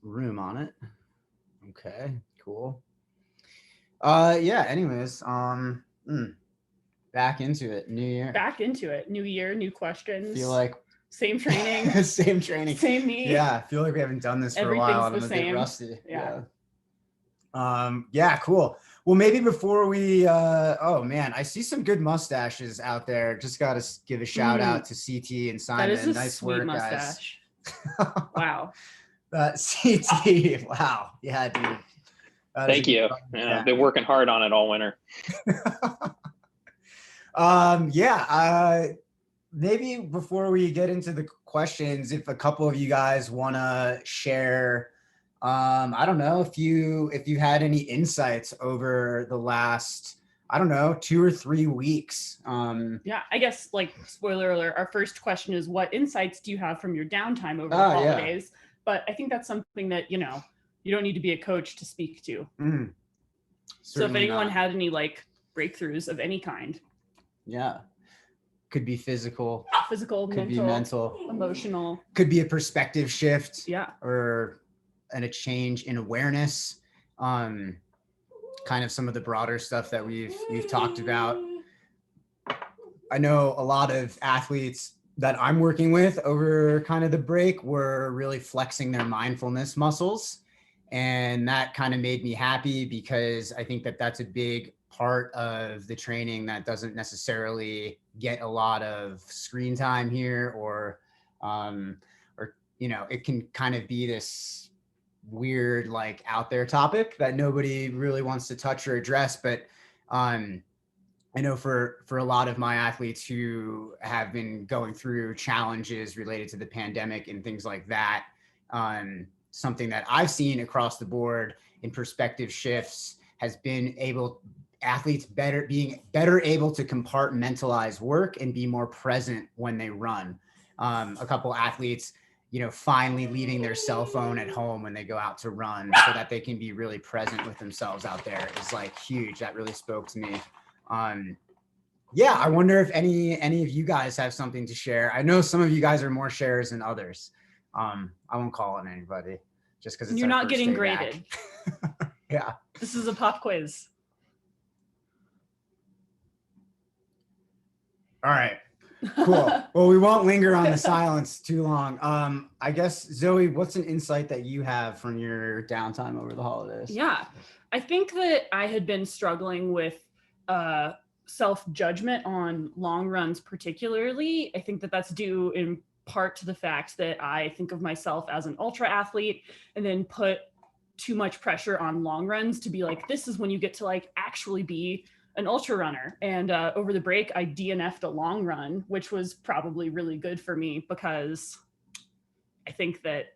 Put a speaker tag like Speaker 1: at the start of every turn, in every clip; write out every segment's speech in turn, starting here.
Speaker 1: room on it. Okay, cool. Yeah, anyways, back into it. New year.
Speaker 2: Back into it. New year, new
Speaker 1: Feel
Speaker 2: questions.
Speaker 1: like
Speaker 2: Same training.
Speaker 1: same training.
Speaker 2: Same me.
Speaker 1: Yeah, I feel like we haven't done this for a while
Speaker 2: Everything's
Speaker 1: and
Speaker 2: the
Speaker 1: I'm a bit
Speaker 2: same.
Speaker 1: rusty.
Speaker 2: Yeah.
Speaker 1: Yeah, cool. Well, maybe before we oh man, I see some good mustaches out there. Just got to give a shout out to CT and Simon.
Speaker 2: That is a
Speaker 1: Nice
Speaker 2: sweet
Speaker 1: work,
Speaker 2: mustache.
Speaker 1: guys.
Speaker 2: Wow.
Speaker 1: CT. Wow. Yeah, dude.
Speaker 3: Thank you. Yeah, I've been working hard on it all winter.
Speaker 1: Maybe before we get into the questions, if a couple of you guys want to share, I don't know if you had any insights over the last, I don't know, 2 or 3 weeks.
Speaker 2: Yeah, I guess like spoiler alert, our first question is what insights do you have from your downtime over the holidays? Yeah. But I think that's something that, you don't need to be a coach to speak to. So if anyone had any like breakthroughs of any kind.
Speaker 1: Yeah. Could be physical, could be mental,
Speaker 2: emotional,
Speaker 1: could be a perspective shift.
Speaker 2: Yeah.
Speaker 1: And a change in awareness. Kind of some of the broader stuff that we've talked about. I know a lot of athletes that I'm working with over kind of the break were really flexing their mindfulness muscles. And that kind of made me happy because I think that that's a big part of the training that doesn't necessarily get a lot of screen time here, or it can kind of be this weird, like out there topic that nobody really wants to touch or address. But I know for a lot of my athletes who have been going through challenges related to the pandemic and things like that, something that I've seen across the board in perspective shifts has been athletes being better able to compartmentalize work and be more present when they run. A couple athletes, finally leaving their cell phone at home when they go out to run so that they can be really present with themselves out there is like huge. That really spoke to me. I wonder if any of you guys have something to share. I know some of you guys are more sharers than others. I won't call on anybody just because
Speaker 2: you're not getting graded.
Speaker 1: Yeah.
Speaker 2: This is a pop quiz.
Speaker 1: All right. Cool. Well, we won't linger on the silence too long. I guess, Zoe, what's an insight that you have from your downtime over the holidays?
Speaker 2: Yeah, I think that I had been struggling with self-judgment on long runs particularly. I think that that's due in part to the fact that I think of myself as an ultra athlete and then put too much pressure on long runs to be like, this is when you get to like actually be an ultra runner. And over the break, I DNF'd a long run, which was probably really good for me because I think that,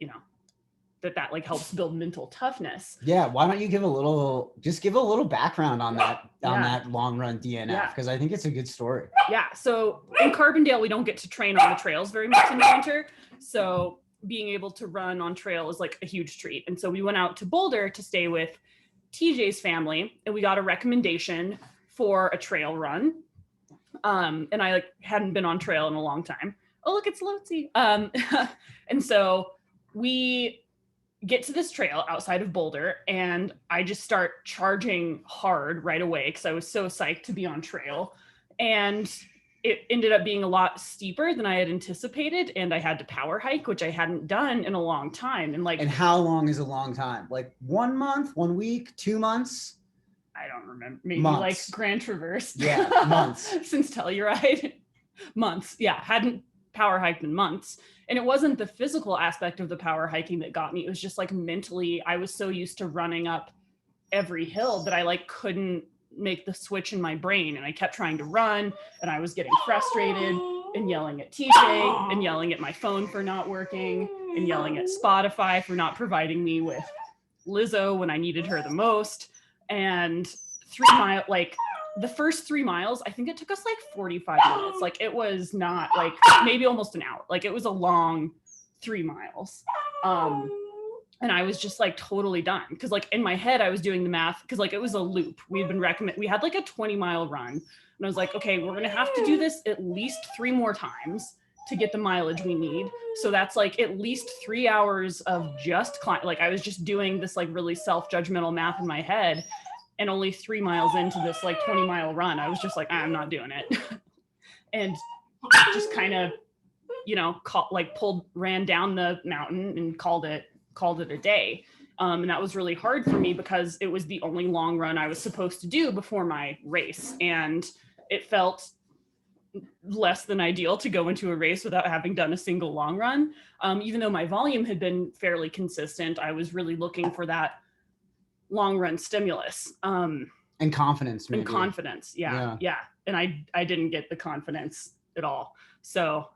Speaker 2: that like helps build mental toughness.
Speaker 1: Yeah. Why don't you give a little background on that long run DNF? Because I think it's a good story.
Speaker 2: Yeah. So in Carbondale, we don't get to train on the trails very much in the winter. So being able to run on trail is like a huge treat. And so we went out to Boulder to stay with TJ's family and we got a recommendation for a trail run. And I hadn't been on trail in a long time. Oh, look, it's Lotzi. And so we get to this trail outside of Boulder and I just start charging hard right away because I was so psyched to be on trail. And it ended up being a lot steeper than I had anticipated. And I had to power hike, which I hadn't done in a long time. And
Speaker 1: how long is a long time? Like 1 month, 1 week, 2 months?
Speaker 2: I don't remember. Maybe
Speaker 1: months.
Speaker 2: Like Grand Traverse.
Speaker 1: Yeah, months.
Speaker 2: Since Telluride. Months. Yeah, hadn't power hiked in months. And it wasn't the physical aspect of the power hiking that got me. It was just like mentally, I was so used to running up every hill that I couldn't make the switch in my brain. And I kept trying to run and I was getting frustrated and yelling at TJ and yelling at my phone for not working and yelling at Spotify for not providing me with Lizzo when I needed her the most. And the first 3 miles, I think it took us 45 minutes. It was not maybe almost an hour. It was a long 3 miles. And I was just totally done. Cause in my head, I was doing the math cause it was a loop. We had a 20-mile run. And I was like, okay, we're going to have to do this at least 3 more times to get the mileage we need. So that's like at least 3 hours of just like I was just doing this like really self-judgmental math in my head, and only 3 miles into this like 20-mile run, I was just like, I'm not doing it. And just kind of, you know, ran down the mountain and called it a day. And that was really hard for me because it was the only long run I was supposed to do before my race. And it felt less than ideal to go into a race without having done a single long run. Even though my volume had been fairly consistent, I was really looking for that long run stimulus.
Speaker 1: And confidence. Maybe.
Speaker 2: And confidence. Yeah. And I didn't get the confidence at all. So,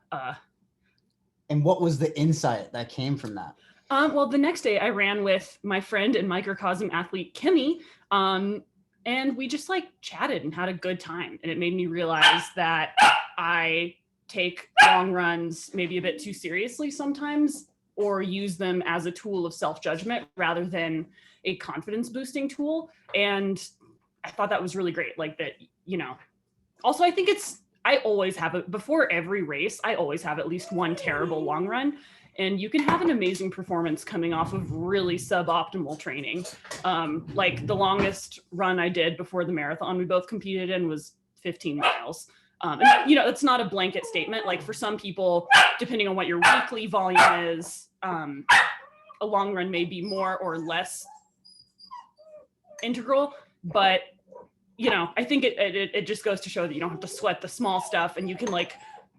Speaker 1: and what was the insight that came from that?
Speaker 2: Well, the next day I ran with my friend and microcosm athlete, Kimmy, and we just like chatted and had a good time. And it made me realize that I take long runs maybe a bit too seriously sometimes, or use them as a tool of self-judgment rather than a confidence boosting tool. And I thought that was really great. Like that, you know, also I think I always have it before every race. I always have at least one terrible long run. And you can have an amazing performance coming off of really suboptimal training. Like the longest run I did before the marathon we both competed in was 15 miles. And, you know, it's not a blanket statement. Like for some people, depending on what your weekly volume is, a long run may be more or less integral. But, you know, I think it just goes to show that you don't have to sweat the small stuff, and you can like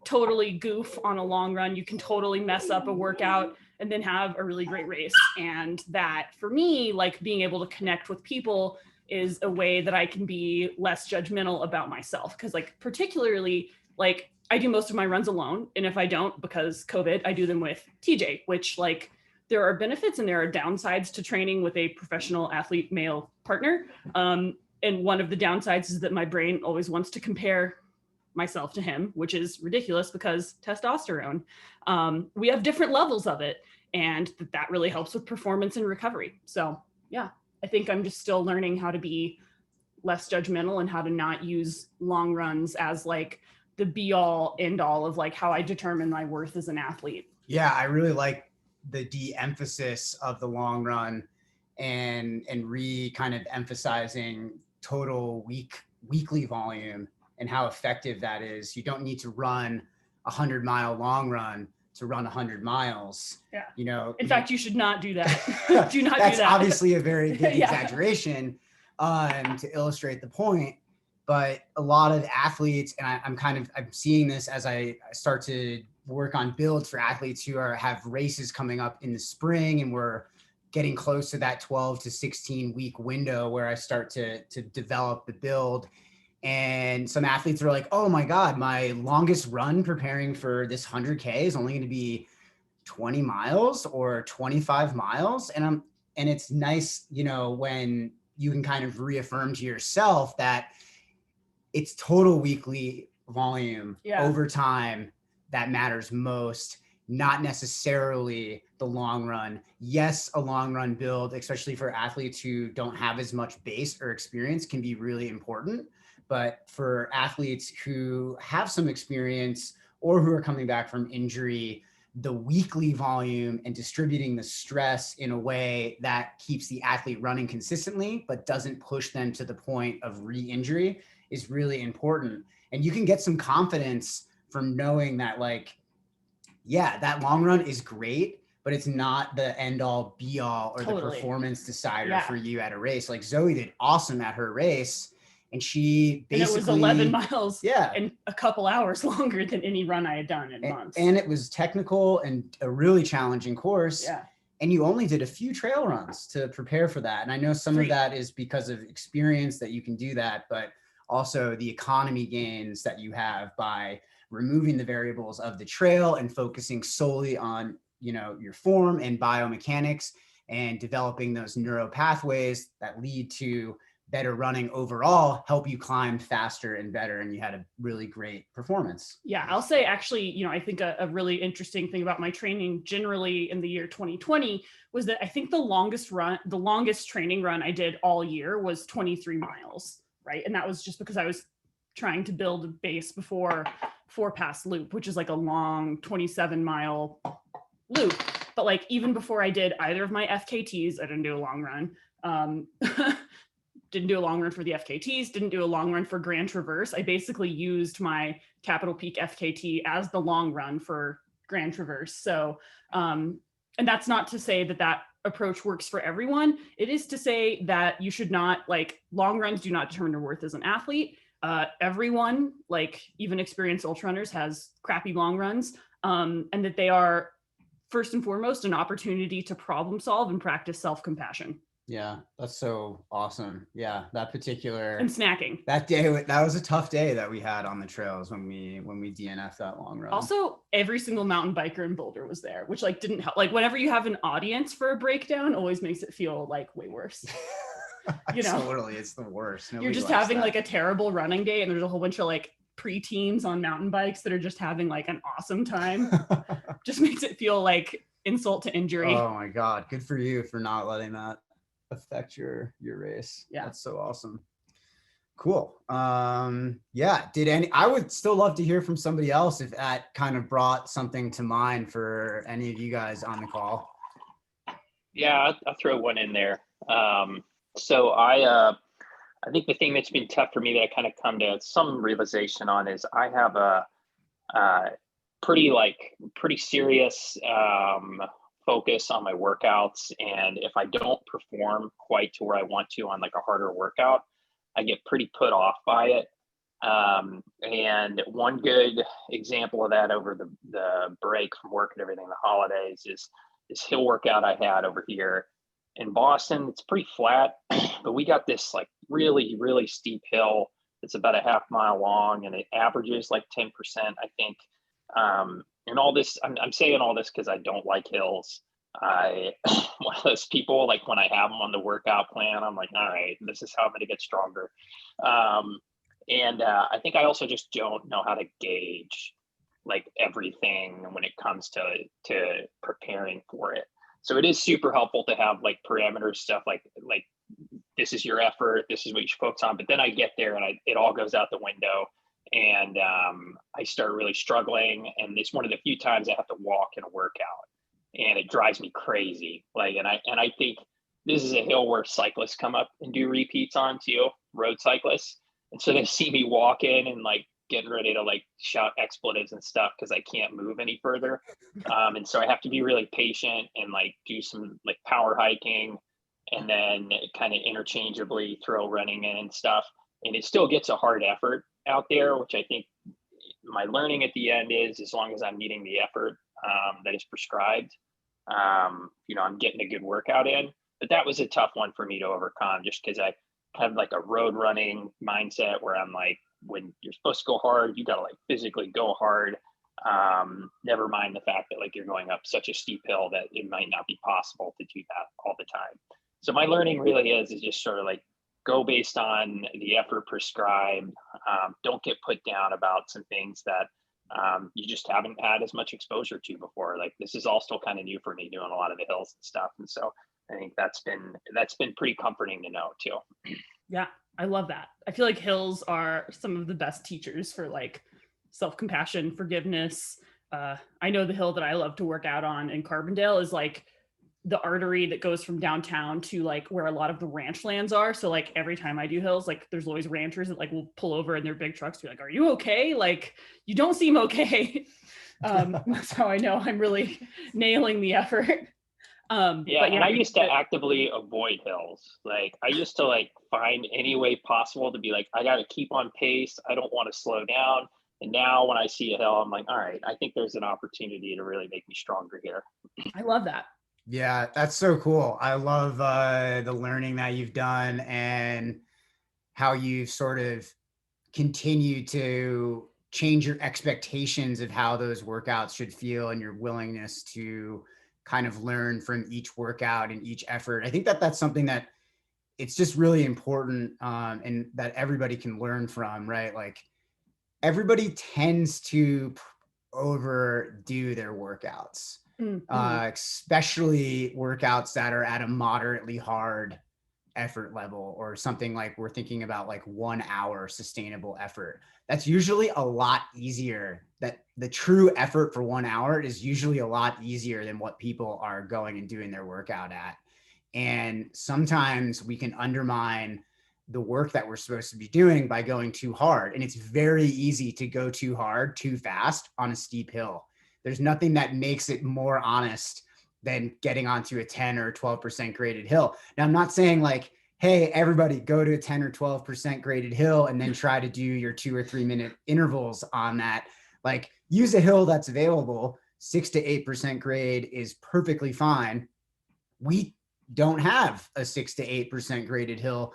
Speaker 2: totally goof on a long run. You can totally mess up a workout and then have a really great race. And that for me, like being able to connect with people is a way that I can be less judgmental about myself. Cause like, particularly like I do most of my runs alone. And if I don't, because COVID, I do them with TJ, which like there are benefits and there are downsides to training with a professional athlete male partner. And one of the downsides is that my brain always wants to compare myself to him, which is ridiculous because testosterone. We have different levels of it, and that really helps with performance and recovery. So yeah, I think I'm just still learning how to be less judgmental and how to not use long runs as like the be all end all of like how I determine my worth as an athlete.
Speaker 1: Yeah, I really like the de-emphasis of the long run and kind of emphasizing total weekly volume and how effective that is. You don't need to run 100-mile long run to run 100 miles.
Speaker 2: Yeah.
Speaker 1: You know,
Speaker 2: in fact, you should not do that. Do not do that.
Speaker 1: That's obviously a very good exaggeration to illustrate the point. But a lot of athletes, and I'm seeing this as I start to work on builds for athletes who have races coming up in the spring, and we're getting close to that 12 to 16 week window where I start to develop the build. And some athletes are like, oh my God, my longest run preparing for this 100K is only going to be 20 miles or 25 miles. And it's nice, you know, when you can kind of reaffirm to yourself that it's total weekly volume over time that matters most, not necessarily the long run. Yes, a long run build, especially for athletes who don't have as much base or experience, can be really important. But for athletes who have some experience or who are coming back from injury, the weekly volume and distributing the stress in a way that keeps the athlete running consistently, but doesn't push them to the point of re-injury is really important. And you can get some confidence from knowing that, like, yeah, that long run is great, but it's not the end all be all or the performance decider for you at a race. Like Zoe did awesome at her race. And she basically,
Speaker 2: and it was 11 miles and a couple hours longer than any run I had done in months.
Speaker 1: And it was technical and a really challenging course.
Speaker 2: Yeah.
Speaker 1: And you only did a few trail runs to prepare for that. And I know some of that is because of experience that you can do that, but also the economy gains that you have by removing the variables of the trail and focusing solely on, you know, your form and biomechanics and developing those neural pathways that lead to better running overall, help you climb faster and better. And you had a really great performance.
Speaker 2: Yeah, I'll say actually, you know, I think a really interesting thing about my training generally in the year 2020 was that I think the longest training run I did all year was 23 miles, right? And that was just because I was trying to build a base before 4-pass loop, which is like a long 27-mile loop. But like even before I did either of my FKTs, I didn't do a long run. Didn't do a long run for the FKTs, didn't do a long run for Grand Traverse. I basically used my Capitol Peak FKT as the long run for Grand Traverse. So, and that's not to say that that approach works for everyone. It is to say that you should not, like, long runs do not determine your worth as an athlete. Everyone, like even experienced ultra runners, has crappy long runs, and that they are first and foremost an opportunity to problem solve and practice self-compassion.
Speaker 1: Yeah, that's so awesome. Yeah, that particular
Speaker 2: and snacking.
Speaker 1: That day, that was a tough day that we had on the trails when we DNF'd that long run.
Speaker 2: Also, every single mountain biker in Boulder was there, which like didn't help. Like whenever you have an audience for a breakdown, always makes it feel like way worse. You know,
Speaker 1: totally, it's the worst.
Speaker 2: You're just having like a terrible running day, and there's a whole bunch of like preteens on mountain bikes that are just having like an awesome time. Just makes it feel like insult to injury.
Speaker 1: Oh my God, good for you for not letting that affect your race.
Speaker 2: Yeah,
Speaker 1: that's so awesome. Cool. Yeah, I would still love to hear from somebody else if that kind of brought something to mind for any of you guys on the call.
Speaker 3: Yeah, I'll throw one in there. So I think the thing that's been tough for me that I kind of come to some realization on is I have a pretty serious focus on my workouts, and if I don't perform quite to where I want to on like a harder workout, I get pretty put off by it. And one good example of that over the break from work and everything, the holidays, is this hill workout I had over here in Boston. It's pretty flat, but we got this like really, really steep hill that's about a half mile long, and it averages like 10%, I think. And all this, I'm saying all this because I don't like hills. One of those people, like when I have them on the workout plan, I'm like, all right, this is how I'm going to get stronger. And I think I also just don't know how to gauge like everything when it comes to preparing for it. So it is super helpful to have like parameter stuff, like this is your effort, this is what you should focus on. But then I get there and it all goes out the window, and I start really struggling. And it's one of the few times I have to walk in a workout, and it drives me crazy. Like, and I think this is a hill where cyclists come up and do repeats on too, road cyclists. And so they see me walking and like getting ready to like shout expletives and stuff because I can't move any further. And so I have to be really patient and like do some like power hiking, and then kind of interchangeably throw running in and stuff. And it still gets a hard effort out there, which I think my learning at the end is, as long as I'm meeting the effort that is prescribed, I'm getting a good workout in. But that was a tough one for me to overcome, just because I have like a road running mindset where I'm like, when you're supposed to go hard, you got to like physically go hard. Never mind the fact that like you're going up such a steep hill that it might not be possible to do that all the time. So my learning really is just sort of like go based on the effort prescribed. Don't get put down about some things that you just haven't had as much exposure to before. Like this is all still kind of new for me, doing a lot of the hills and stuff. And so I think that's been pretty comforting to know too.
Speaker 2: Yeah, I love that. I feel like hills are some of the best teachers for like self-compassion, forgiveness. I know the hill that I love to work out on in Carbondale is like the artery that goes from downtown to like where a lot of the ranch lands are. So like every time I do hills, like there's always ranchers that like will pull over in their big trucks to be like, are you okay? Like you don't seem okay. That's how I know I'm really nailing the effort.
Speaker 3: Yeah, and I used to actively avoid hills. Like I used to like find any way possible to be like, I got to keep on pace. I don't want to slow down. And now when I see a hill, I'm like, all right, I think there's an opportunity to really make me stronger here.
Speaker 2: I love that.
Speaker 1: Yeah, that's so cool. I love the learning that you've done and how you've sort of continued to change your expectations of how those workouts should feel, and your willingness to kind of learn from each workout and each effort. I think that that's something that it's just really important, and that everybody can learn from, right? Like everybody tends to overdo their workouts. Mm-hmm. Especially workouts that are at a moderately hard effort level, or something like we're thinking about like 1 hour sustainable effort, that's usually a lot easier. That the true effort for 1 hour is usually a lot easier than what people are going and doing their workout at. And sometimes we can undermine the work that we're supposed to be doing by going too hard. And it's very easy to go too hard, too fast on a steep hill. There's nothing that makes it more honest than getting onto a 10 or 12% graded hill. Now, I'm not saying like, hey, everybody go to a 10 or 12% graded hill and then try to do your 2 or 3 minute intervals on that. Like, use a hill that's available. 6 to 8% grade is perfectly fine. We don't have a 6 to 8% graded hill.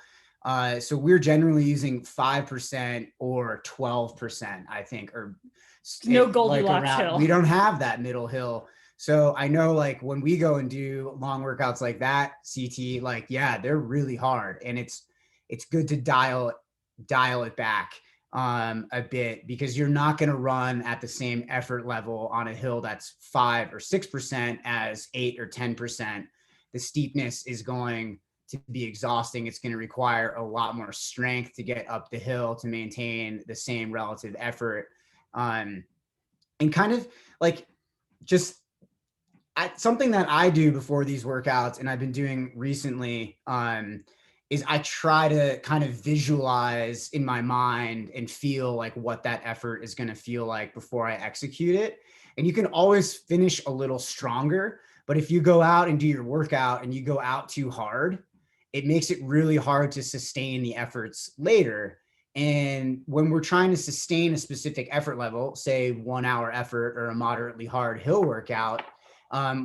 Speaker 1: So we're generally using 5% or 12%, I think, or
Speaker 2: no Goldilocks
Speaker 1: like
Speaker 2: hill.
Speaker 1: We don't have that middle hill. So I know like when we go and do long workouts like that, CT, like, yeah, they're really hard, and it's good to dial it back a bit, because you're not going to run at the same effort level on a hill that's 5 or 6% as 8 or 10%. The steepness is going to be exhausting. It's going to require a lot more strength to get up the hill to maintain the same relative effort. And kind of like just something that I do before these workouts, and I've been doing recently, is I try to kind of visualize in my mind and feel like what that effort is going to feel like before I execute it. And you can always finish a little stronger, but if you go out and do your workout and you go out too hard, it makes it really hard to sustain the efforts later. And when we're trying to sustain a specific effort level, say 1 hour effort or a moderately hard hill workout,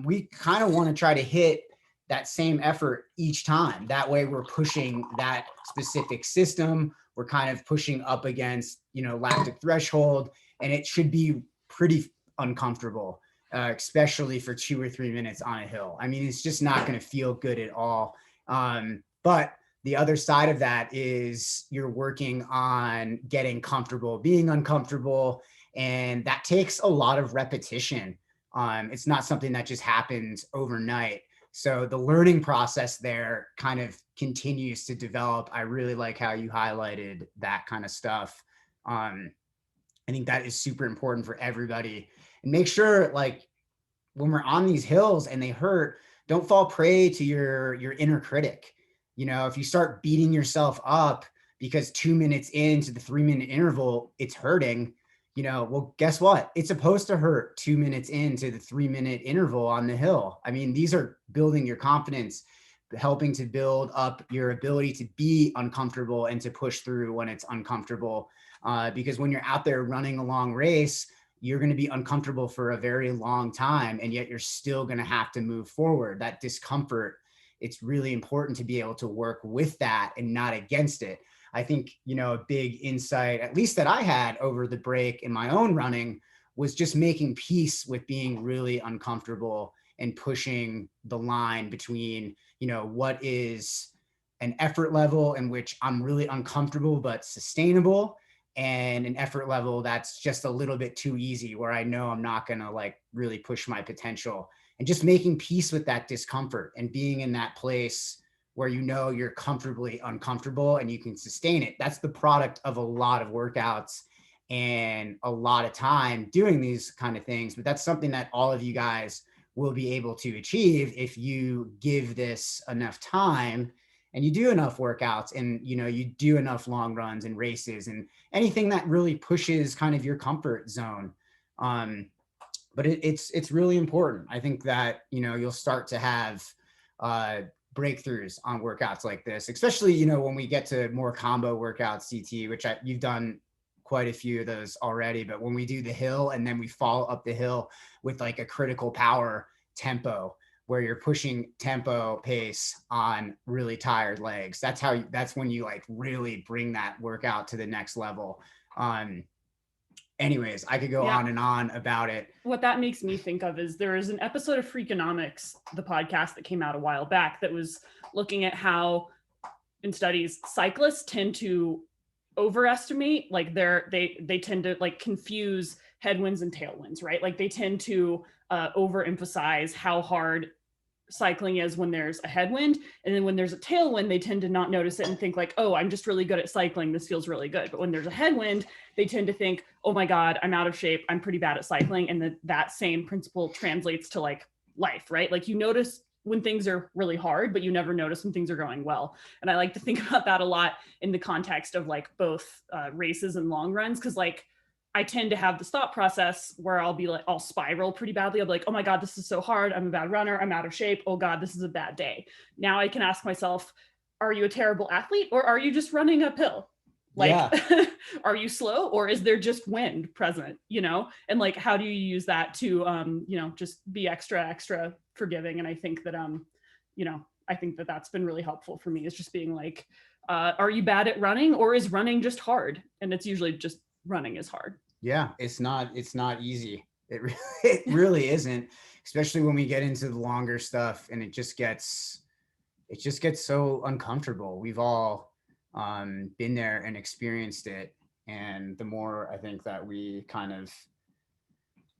Speaker 1: we kind of want to try to hit that same effort each time. That way we're pushing that specific system. We're kind of pushing up against, lactic threshold, and it should be pretty uncomfortable, especially for 2 or 3 minutes on a hill. I mean, it's just not going to feel good at all. But the other side of that is you're working on getting comfortable, being uncomfortable, and that takes a lot of repetition. It's not something that just happens overnight. So the learning process there kind of continues to develop. I really like how you highlighted that kind of stuff. I think that is super important for everybody. And make sure, like, when we're on these hills and they hurt, don't fall prey to your inner critic. If you start beating yourself up because 2 minutes into the 3 minute interval, it's hurting, well, guess what? It's supposed to hurt 2 minutes into the 3 minute interval on the hill. I mean, these are building your confidence, helping to build up your ability to be uncomfortable and to push through when it's uncomfortable. Because when you're out there running a long race, you're going to be uncomfortable for a very long time, and yet you're still going to have to move forward. That discomfort, it's really important to be able to work with that and not against it. I think, a big insight, at least that I had over the break in my own running, was just making peace with being really uncomfortable and pushing the line between, what is an effort level in which I'm really uncomfortable but sustainable, and an effort level that's just a little bit too easy, where I know I'm not going to like really push my potential, and just making peace with that discomfort and being in that place where you're comfortably uncomfortable and you can sustain it. That's the product of a lot of workouts and a lot of time doing these kind of things. But that's something that all of you guys will be able to achieve if you give this enough time and you do enough workouts, and you do enough long runs and races and anything that really pushes kind of your comfort zone. But it's really important. I think that you'll start to have breakthroughs on workouts like this, especially when we get to more combo workouts, CT, which you've done quite a few of those already. But when we do the hill and then we follow up the hill with like a critical power tempo, where you're pushing tempo pace on really tired legs, that's when you like really bring that workout to the next level. Anyways, I could go on and on about it.
Speaker 2: What that makes me think of is there is an episode of Freakonomics, the podcast that came out a while back, that was looking at how in studies cyclists tend to overestimate, like they tend to like confuse headwinds and tailwinds, right? Like they tend to overemphasize how hard cycling is when there's a headwind. And then when there's a tailwind, they tend to not notice it and think like, oh, I'm just really good at cycling. This feels really good. But when there's a headwind, they tend to think, oh my God, I'm out of shape. I'm pretty bad at cycling. And that same principle translates to like life, right? Like you notice when things are really hard, but you never notice when things are going well. And I like to think about that a lot in the context of like both races and long runs. Cause like, I tend to have this thought process where I'll be like, I'll spiral pretty badly. I'll be like, oh my God, this is so hard. I'm a bad runner. I'm out of shape. Oh God, this is a bad day. Now I can ask myself, are you a terrible athlete or are you just running uphill? Like, yeah. Are you slow or is there just wind present, you know? And like, how do you use that to, you know, just be extra forgiving? And I think that, you know, I think that that's been really helpful for me is just being like, are you bad at running or is running just hard? And it's usually just running is hard.
Speaker 1: Yeah, it's not easy. It really isn't, especially when we get into the longer stuff and it just gets so uncomfortable. We've all been there and experienced it. And the more I think that we kind of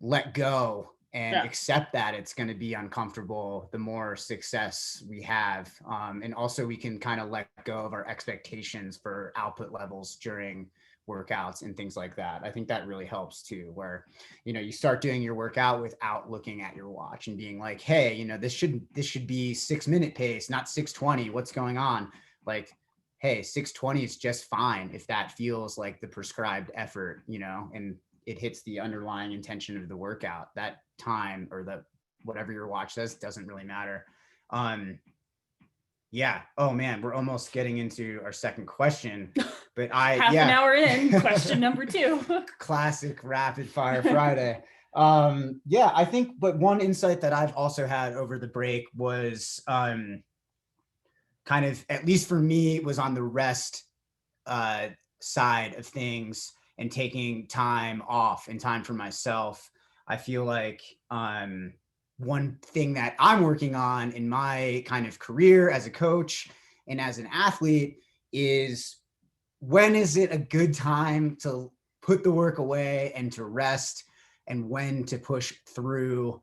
Speaker 1: let go and accept that it's going to be uncomfortable, the more success we have. And also we can kind of let go of our expectations for output levels during workouts and things like that. I think that really helps too, where, you know, you start doing your workout without looking at your watch and being like, hey, you know, this should be 6 minute pace, not 6:20. What's going on? Like, hey, 6:20 is just fine if that feels like the prescribed effort, you know, and it hits the underlying intention of the workout. That time or the whatever your watch says doesn't really matter. Yeah. Oh man, we're almost getting into our second question, but
Speaker 2: half an hour in, question number 2.
Speaker 1: Classic rapid fire Friday. Yeah, I think, but one insight that I've also had over the break was kind of, at least for me, was on the rest side of things and taking time off and time for myself. I feel like one thing that I'm working on in my kind of career as a coach and as an athlete is, when is it a good time to put the work away and to rest, and when to push through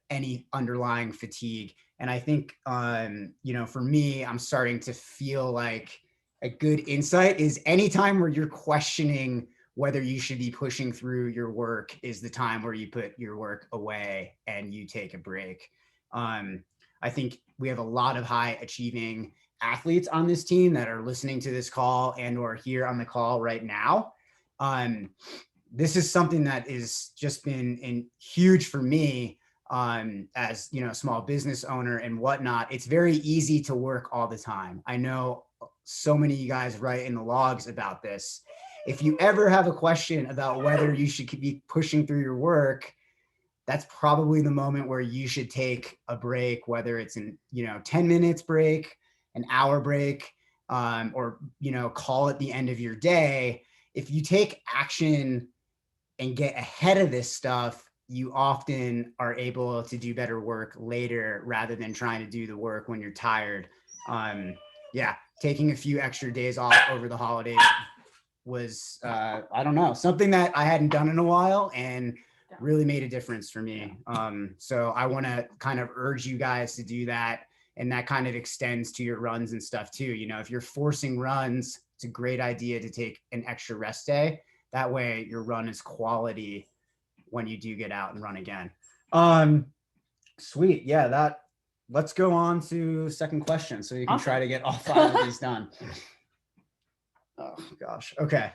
Speaker 1: any underlying fatigue. And I think, you know, for me, I'm starting to feel like a good insight is anytime where you're questioning whether you should be pushing through your work is the time where you put your work away and you take a break. I think we have a lot of high achieving athletes on this team that are listening to this call and or here on the call right now. This is something that is just been huge for me as, you know, small business owner and whatnot. It's very easy to work all the time. I know so many of you guys write in the logs about this. If you ever have a question about whether you should be pushing through your work, that's probably the moment where you should take a break, whether it's in, you know, 10 minutes break, an hour break, or, you know, call it the end of your day. If you take action and get ahead of this stuff, you often are able to do better work later rather than trying to do the work when you're tired. Yeah, taking a few extra days off over the holidays was, I don't know, something that I hadn't done in a while and really made a difference for me. So I want to kind of urge you guys to do that. And that kind of extends to your runs and stuff too. You know, if you're forcing runs, it's a great idea to take an extra rest day. That way your run is quality when you do get out and run again. Sweet. Yeah, let's go on to second question. So you can try to get all 5 of these done. Oh gosh. Okay.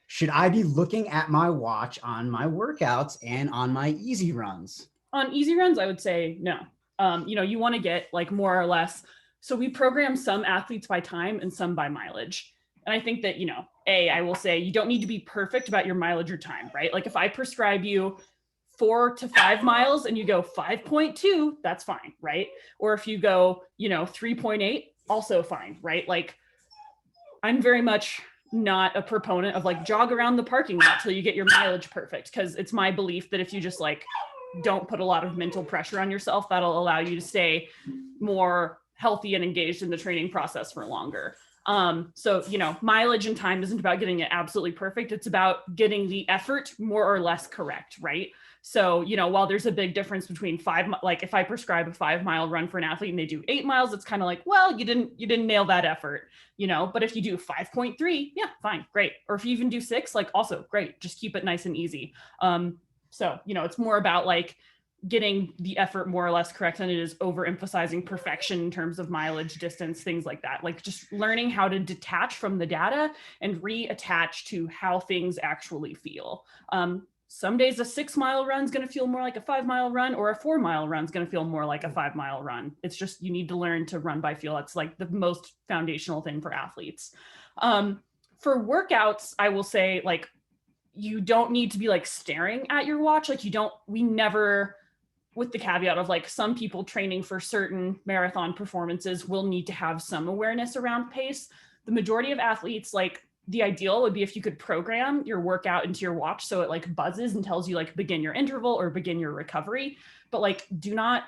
Speaker 1: Should I be looking at my watch on my workouts and on my easy runs?
Speaker 2: On easy runs, I would say no. You know, you want to get like more or less. So we program some athletes by time and some by mileage. And I think that, you know, I will say you don't need to be perfect about your mileage or time, right? Like if I prescribe you 4 to 5 miles and you go 5.2, that's fine, right? Or if you go, you know, 3.8, also fine, right? Like I'm very much not a proponent of like jog around the parking lot till you get your mileage perfect, because it's my belief that if you just like don't put a lot of mental pressure on yourself, that'll allow you to stay more healthy and engaged in the training process for longer. So, you know, mileage and time isn't about getting it absolutely perfect. It's about getting the effort more or less correct, right? So, you know, while there's a big difference between like if I prescribe a 5-mile run for an athlete and they do 8 miles, it's kind of like, well, you didn't nail that effort, you know. But if you do 5.3, yeah, fine, great. Or if you even do 6, like also great, just keep it nice and easy. So, you know, it's more about like getting the effort more or less correct than it is overemphasizing perfection in terms of mileage, distance, things like that. Like just learning how to detach from the data and reattach to how things actually feel. Some days a 6-mile run is going to feel more like a 5-mile run, or a 4-mile run is going to feel more like a 5-mile run. It's just, you need to learn to run by feel. It's like the most foundational thing for athletes. For workouts, I will say, like, you don't need to be like staring at your watch. Like we never, with the caveat of like some people training for certain marathon performances will need to have some awareness around pace. The majority of athletes, like, the ideal would be if you could program your workout into your watch so it like buzzes and tells you like begin your interval or begin your recovery. But like, do not,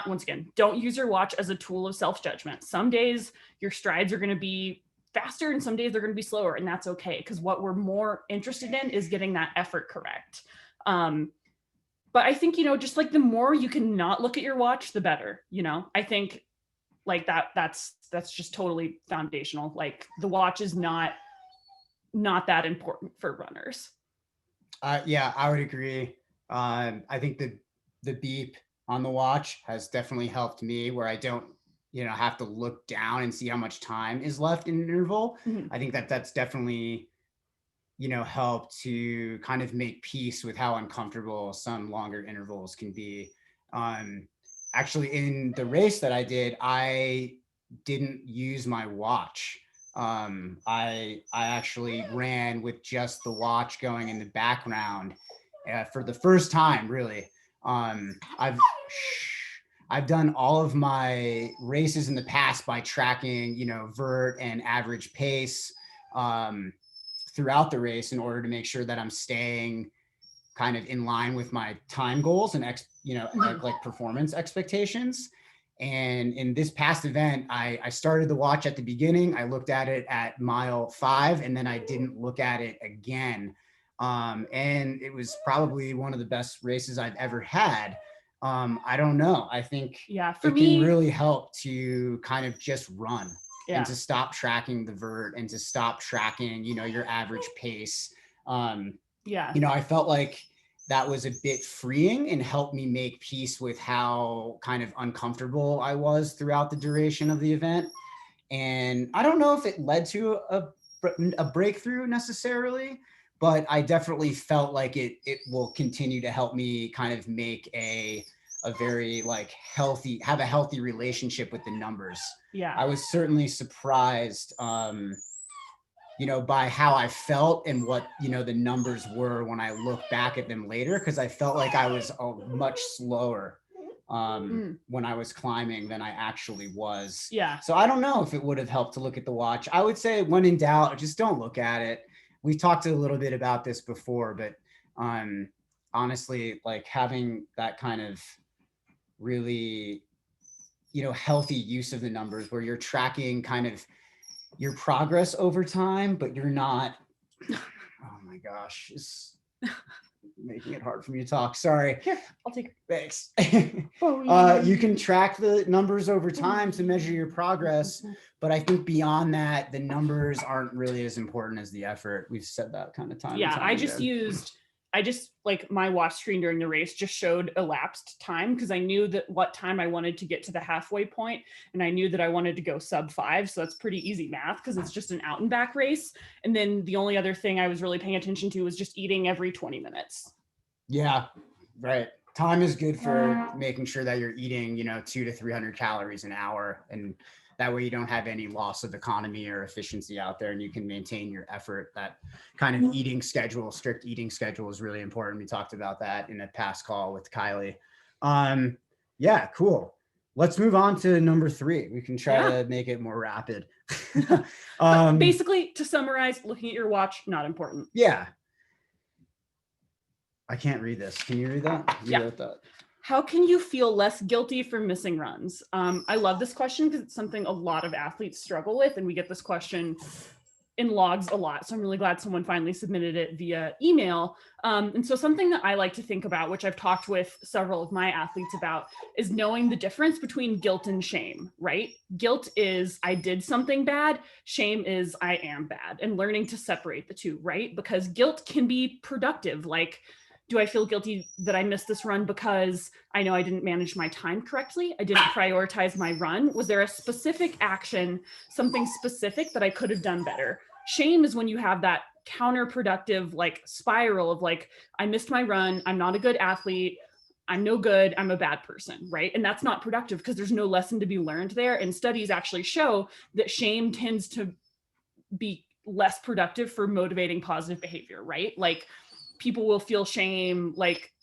Speaker 2: once again, don't use your watch as a tool of self-judgment. Some days your strides are going to be faster and some days they're going to be slower, and that's okay, because what we're more interested in is getting that effort correct. But I think, you know, just like the more you can not look at your watch, the better, you know. I think like that's just totally foundational. Like the watch is not that important for runners.
Speaker 1: Yeah, I would agree. I think the beep on the watch has definitely helped me, where I don't, you know, have to look down and see how much time is left in an interval.
Speaker 2: Mhm.
Speaker 1: I think that's definitely, you know, helped to kind of make peace with how uncomfortable some longer intervals can be. Actually, in the race that I did, I didn't use my watch. I actually ran with just the watch going in the background for the first time, really. I've done all of my races in the past by tracking, you know, vert and average pace throughout the race in order to make sure that I'm staying kind of in line with my time goals and like performance expectations. And in this past event, I started the watch at the beginning. I looked at it at mile 5, and then I didn't look at it again. And it was probably one of the best races I've ever had. I don't know. I think
Speaker 2: for
Speaker 1: me, can really help to kind of just run.
Speaker 2: Yeah.
Speaker 1: And to stop tracking the vert and to stop tracking, you know, your average pace.
Speaker 2: Yeah.
Speaker 1: You know, I felt like that was a bit freeing and helped me make peace with how kind of uncomfortable I was throughout the duration of the event. And I don't know if it led to a breakthrough necessarily, but I definitely felt like it will continue to help me kind of make a very like have a healthy relationship with the numbers.
Speaker 2: Yeah.
Speaker 1: I was certainly surprised, you know, by how I felt and what, you know, the numbers were when I look back at them later, because I felt like I was much slower when I was climbing than I actually was.
Speaker 2: Yeah.
Speaker 1: So I don't know if it would have helped to look at the watch. I would say when in doubt, just don't look at it. We talked a little bit about this before, but honestly, like having that kind of really, you know, healthy use of the numbers where you're tracking kind of your progress over time, but you're not, oh my gosh, it's making it hard for me to talk. Sorry.
Speaker 2: Here, I'll take it.
Speaker 1: Thanks. You can track the numbers over time to measure your progress, but I think beyond that, the numbers aren't really as important as the effort. We've said that kind of time.
Speaker 2: Yeah, I just like my watch screen during the race just showed elapsed time, because I knew that what time I wanted to get to the halfway point, and I knew that I wanted to go sub 5. So that's pretty easy math because it's just an out and back race. And then the only other thing I was really paying attention to was just eating every 20 minutes.
Speaker 1: Yeah, right. Time is good for making sure that you're eating, you know, 200 to 300 calories an hour. And that way you don't have any loss of economy or efficiency out there, and you can maintain your effort. That kind of eating schedule, strict eating schedule, is really important. We talked about that in a past call with Kylie. Yeah, cool. Let's move on to number 3. We can try to make it more rapid.
Speaker 2: But basically, to summarize, looking at your watch, not important.
Speaker 1: Yeah. I can't read this. Can you read that?
Speaker 2: You wrote that. How can you feel less guilty for missing runs? I love this question because it's something a lot of athletes struggle with. And we get this question in logs a lot. So I'm really glad someone finally submitted it via email. And so something that I like to think about, which I've talked with several of my athletes about, is knowing the difference between guilt and shame, right? Guilt is I did something bad. Shame is I am bad, and learning to separate the two, right? Because guilt can be productive. Like, do I feel guilty that I missed this run because I know I didn't manage my time correctly? I didn't prioritize my run. Was there a specific action, something specific that I could have done better? Shame is when you have that counterproductive like spiral of like, I missed my run. I'm not a good athlete. I'm no good. I'm a bad person, right? And that's not productive because there's no lesson to be learned there. And studies actually show that shame tends to be less productive for motivating positive behavior, right? Like, people will feel shame, like,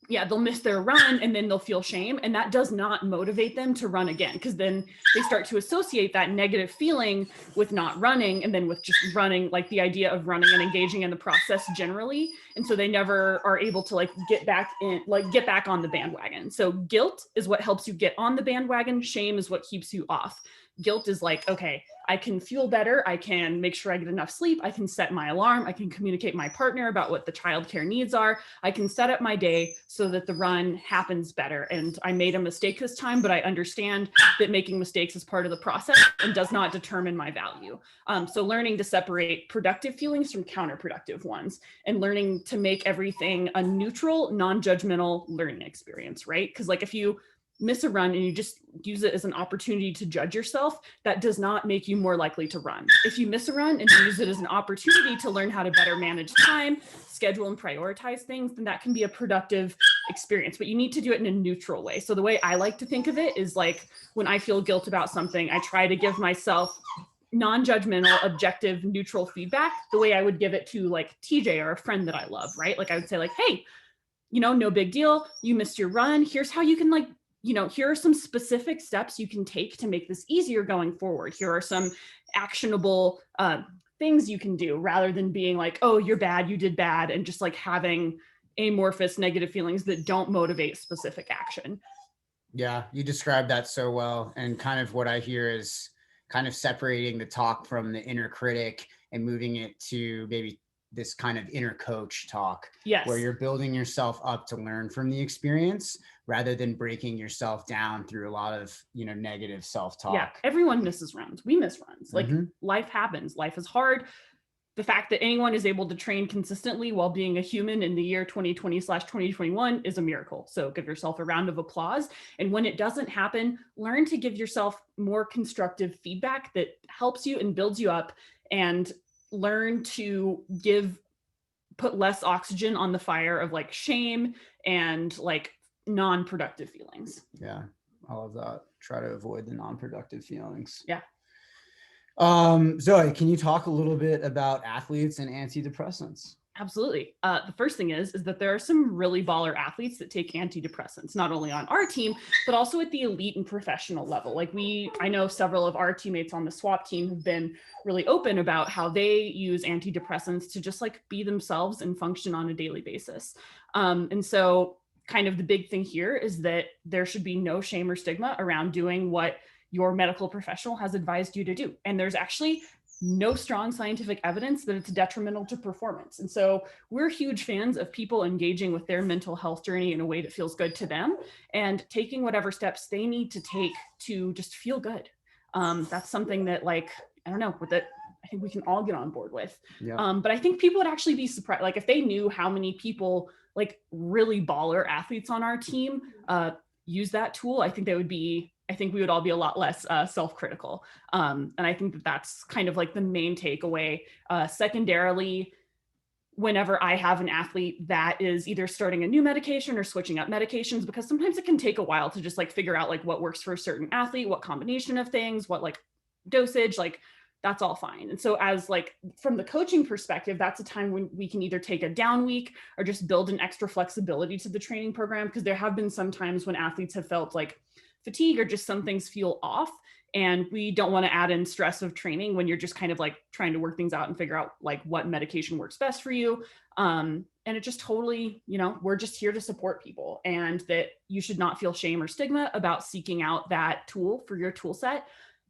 Speaker 2: yeah, they'll miss their run and then they'll feel shame, and that does not motivate them to run again, because then they start to associate that negative feeling with not running, and then with just running, like the idea of running and engaging in the process generally. And so they never are able to like get back on the bandwagon. So guilt is what helps you get on the bandwagon. Shame is what keeps you off. Guilt is like, okay, I can feel better. I can make sure I get enough sleep. I can set my alarm. I can communicate my partner about what the childcare needs are. I can set up my day so that the run happens better. And I made a mistake this time, but I understand that making mistakes is part of the process and does not determine my value. So learning to separate productive feelings from counterproductive ones, and learning to make everything a neutral, non-judgmental learning experience, right? Because like if you miss a run and you just use it as an opportunity to judge yourself, that does not make you more likely to run. If you miss a run and you use it as an opportunity to learn how to better manage time, schedule, and prioritize things, then that can be a productive experience. But you need to do it in a neutral way. So the way I like to think of it is like, when I feel guilt about something, I try to give myself non-judgmental, objective, neutral feedback, the way I would give it to like TJ or a friend that I love, right? Like I would say like, hey, no big deal. You missed your run. Here's how you can like, here are some specific steps you can take to make this easier going forward. Here are some actionable things you can do, rather than being like, oh, you're bad, you did bad, and just like having amorphous negative feelings that don't motivate specific action.
Speaker 1: Yeah, you described that so well. And kind of what I hear is kind of separating the talk from the inner critic and moving it to maybe this kind of inner coach talk,
Speaker 2: yes,
Speaker 1: where you're building yourself up to learn from the experience rather than breaking yourself down through a lot of, negative self-talk.
Speaker 2: Yeah, everyone misses runs. We miss runs. Like life happens. Life is hard. The fact that anyone is able to train consistently while being a human in the year 2020/2021 is a miracle. So give yourself a round of applause. And when it doesn't happen, learn to give yourself more constructive feedback that helps you and builds you up, and learn to put less oxygen on the fire of like shame and like non-productive feelings.
Speaker 1: Yeah, I love that. Try to avoid the non-productive feelings.
Speaker 2: Yeah.
Speaker 1: Zoe, can you talk a little bit about athletes and antidepressants?
Speaker 2: Absolutely. The first thing is that there are some really baller athletes that take antidepressants, not only on our team, but also at the elite and professional level. Like I know several of our teammates on the swap team have been really open about how they use antidepressants to just like be themselves and function on a daily basis. And so kind of the big thing here is that there should be no shame or stigma around doing what your medical professional has advised you to do. And there's actually no strong scientific evidence that it's detrimental to performance. And so we're huge fans of people engaging with their mental health journey in a way that feels good to them, and taking whatever steps they need to take to just feel good. That's something that, like, I don't know, with it, I think we can all get on board with.
Speaker 1: Yeah.
Speaker 2: But I think people would actually be surprised. Like if they knew how many people, like really baller athletes on our team, use that tool, I think we would all be a lot less self-critical. And I think that that's kind of like the main takeaway. Secondarily, whenever I have an athlete that is either starting a new medication or switching up medications, because sometimes it can take a while to just like figure out like what works for a certain athlete, what combination of things, what like dosage, like that's all fine. And so as like from the coaching perspective, that's a time when we can either take a down week or just build an extra flexibility to the training program. Because there have been some times when athletes have felt like fatigue or just some things feel off, and we don't want to add in stress of training when you're just kind of like trying to work things out and figure out like what medication works best for you. And it just totally, we're just here to support people, and that you should not feel shame or stigma about seeking out that tool for your tool set.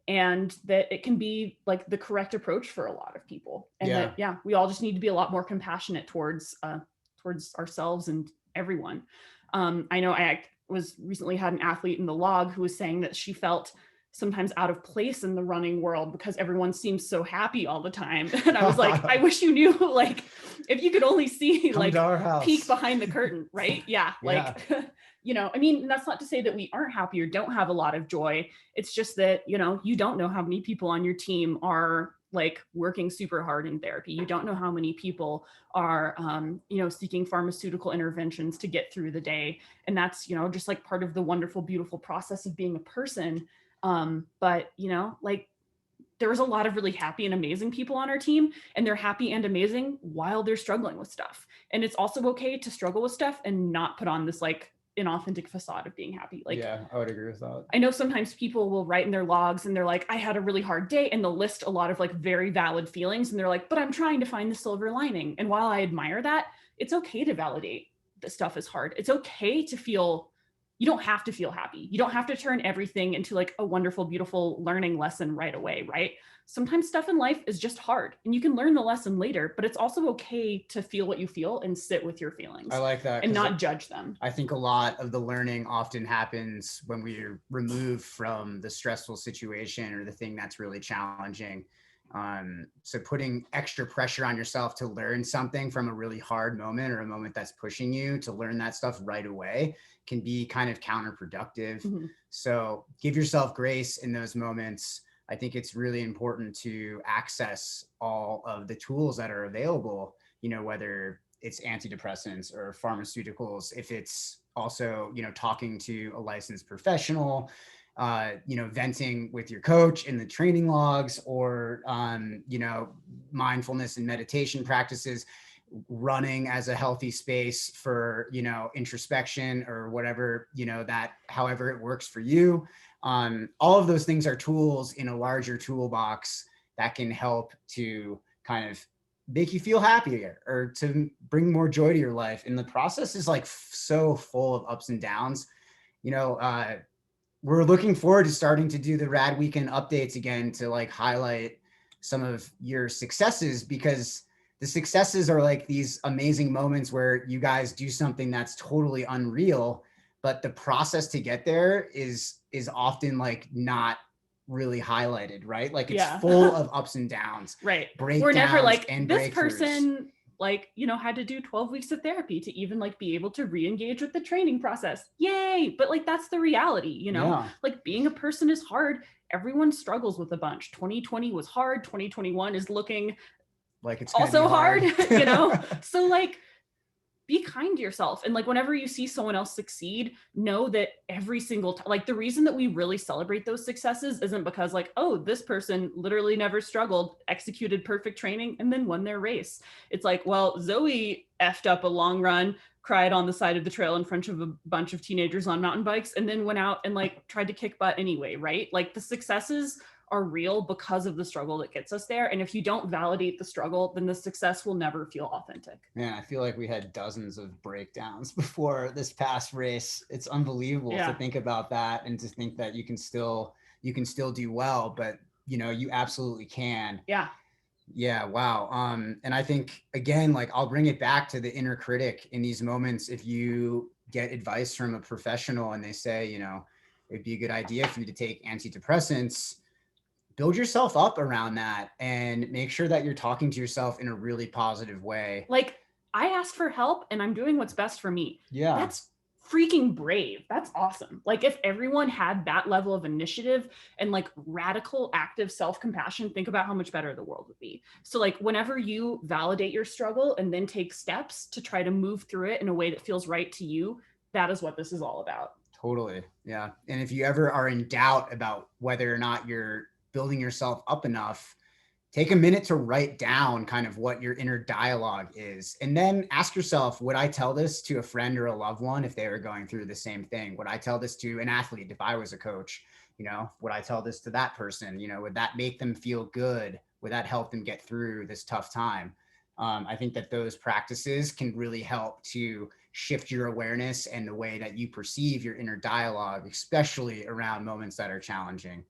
Speaker 2: and that it can be like the correct approach for a lot of people. And
Speaker 1: Yeah.
Speaker 2: that, yeah, we all just need to be a lot more compassionate towards ourselves and everyone. I know I was recently had an athlete in the log who was saying that she felt sometimes out of place in the running world because everyone seems so happy all the time. And I was like, I wish you knew, like, if you could only see
Speaker 1: Come
Speaker 2: like
Speaker 1: to our house.
Speaker 2: peek behind the curtain, right? Yeah.
Speaker 1: Yeah.
Speaker 2: Like, you know, I mean, that's not to say that we aren't happy or don't have a lot of joy. It's just that, you know, you don't know how many people on your team are like working super hard in therapy. You don't know how many people are, you know, seeking pharmaceutical interventions to get through the day. And that's, you know, just like part of the wonderful, beautiful process of being a person. But, you know, like there was a lot of really happy and amazing people on our team, and they're happy and amazing while they're struggling with stuff. And it's also okay to struggle with stuff and not put on this like inauthentic facade of being happy. Like,
Speaker 1: yeah, I would agree with that.
Speaker 2: I know sometimes people will write in their logs and they're like, I had a really hard day, and they'll list a lot of like very valid feelings. And they're like, but I'm trying to find the silver lining. And while I admire that, it's okay to validate that stuff is hard. It's okay to feel, you don't have to feel happy. You don't have to turn everything into like a wonderful, beautiful learning lesson right away, right? Sometimes stuff in life is just hard and you can learn the lesson later, but it's also okay to feel what you feel and sit with your feelings.
Speaker 1: I like that.
Speaker 2: And not judge them.
Speaker 1: I think a lot of the learning often happens when we're removed from the stressful situation or the thing that's really challenging. So putting extra pressure on yourself to learn something from a really hard moment or a moment that's pushing you to learn that stuff right away can be kind of counterproductive.
Speaker 2: Mm-hmm.
Speaker 1: So give yourself grace in those moments. I think it's really important to access all of the tools that are available, you know, whether it's antidepressants or pharmaceuticals, if it's also, you know, talking to a licensed professional, you know, venting with your coach in the training logs, or, you know, mindfulness and meditation practices, running as a healthy space for, you know, introspection or whatever, you know, that however it works for you. All of those things are tools in a larger toolbox that can help to kind of make you feel happier or to bring more joy to your life. And the process is like so full of ups and downs. You know, we're looking forward to starting to do the Rad Weekend updates again to like highlight some of your successes, because the successes are like these amazing moments where you guys do something that's totally unreal, but the process to get there is often like not really highlighted, right? Like it's full of ups and downs.
Speaker 2: Right.
Speaker 1: Breakdowns.
Speaker 2: We're never like,
Speaker 1: and
Speaker 2: this
Speaker 1: breakthroughs.
Speaker 2: person, like, you know, had to do 12 weeks of therapy to even like be able to re-engage with the training process. Yay. But like, that's the reality, you know, like being a person is hard. Everyone struggles with a bunch. 2020 was hard. 2021 is looking
Speaker 1: like it's
Speaker 2: also hard, you know? So like, be kind to yourself. And like, whenever you see someone else succeed, know that every single time, like the reason that we really celebrate those successes isn't because like, oh, this person literally never struggled, executed perfect training, and then won their race. It's like, well, Zoe effed up a long run, cried on the side of the trail in front of a bunch of teenagers on mountain bikes, and then went out and like tried to kick butt anyway, right? Like the successes are real because of the struggle that gets us there. And if you don't validate the struggle, then the success will never feel authentic.
Speaker 1: Man, I feel like we had dozens of breakdowns before this past race. It's unbelievable to think about that and to think that you can still do well, but you know, you absolutely can.
Speaker 2: Yeah.
Speaker 1: Yeah. Wow. And I think again, like I'll bring it back to the inner critic in these moments. If you get advice from a professional and they say, you know, it'd be a good idea for you to take antidepressants, build yourself up around that and make sure that you're talking to yourself in a really positive way.
Speaker 2: Like, I asked for help and I'm doing what's best for me.
Speaker 1: Yeah.
Speaker 2: That's freaking brave. That's awesome. Like if everyone had that level of initiative and like radical active self-compassion, think about how much better the world would be. So like whenever you validate your struggle and then take steps to try to move through it in a way that feels right to you, that is what this is all about.
Speaker 1: Totally. Yeah. And if you ever are in doubt about whether or not you're building yourself up enough, take a minute to write down kind of what your inner dialogue is. And then ask yourself, would I tell this to a friend or a loved one if they were going through the same thing? Would I tell this to an athlete if I was a coach? You know, would I tell this to that person? You know, would that make them feel good? Would that help them get through this tough time? I think that those practices can really help to shift your awareness and the way that you perceive your inner dialogue, especially around moments that are challenging.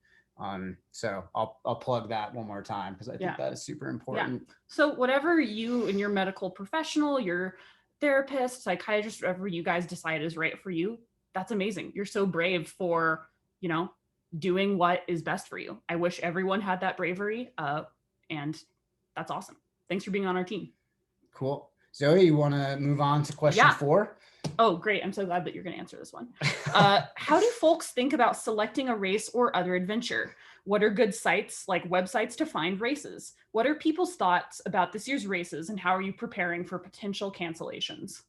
Speaker 1: So I'll plug that one more time because I think that is super important.
Speaker 2: So whatever you and your medical professional, your therapist, psychiatrist, whatever you guys decide is right for you, that's amazing. You're so brave for, doing what is best for you. I wish everyone had that bravery. And that's awesome. Thanks for being on our team.
Speaker 1: Cool. Zoe, you want to move on to question 4?
Speaker 2: Oh, great. I'm so glad that you're going to answer this one. How do folks think about selecting a race or other adventure? What are good sites, like websites, to find races? What are people's thoughts about this year's races, and how are you preparing for potential cancellations?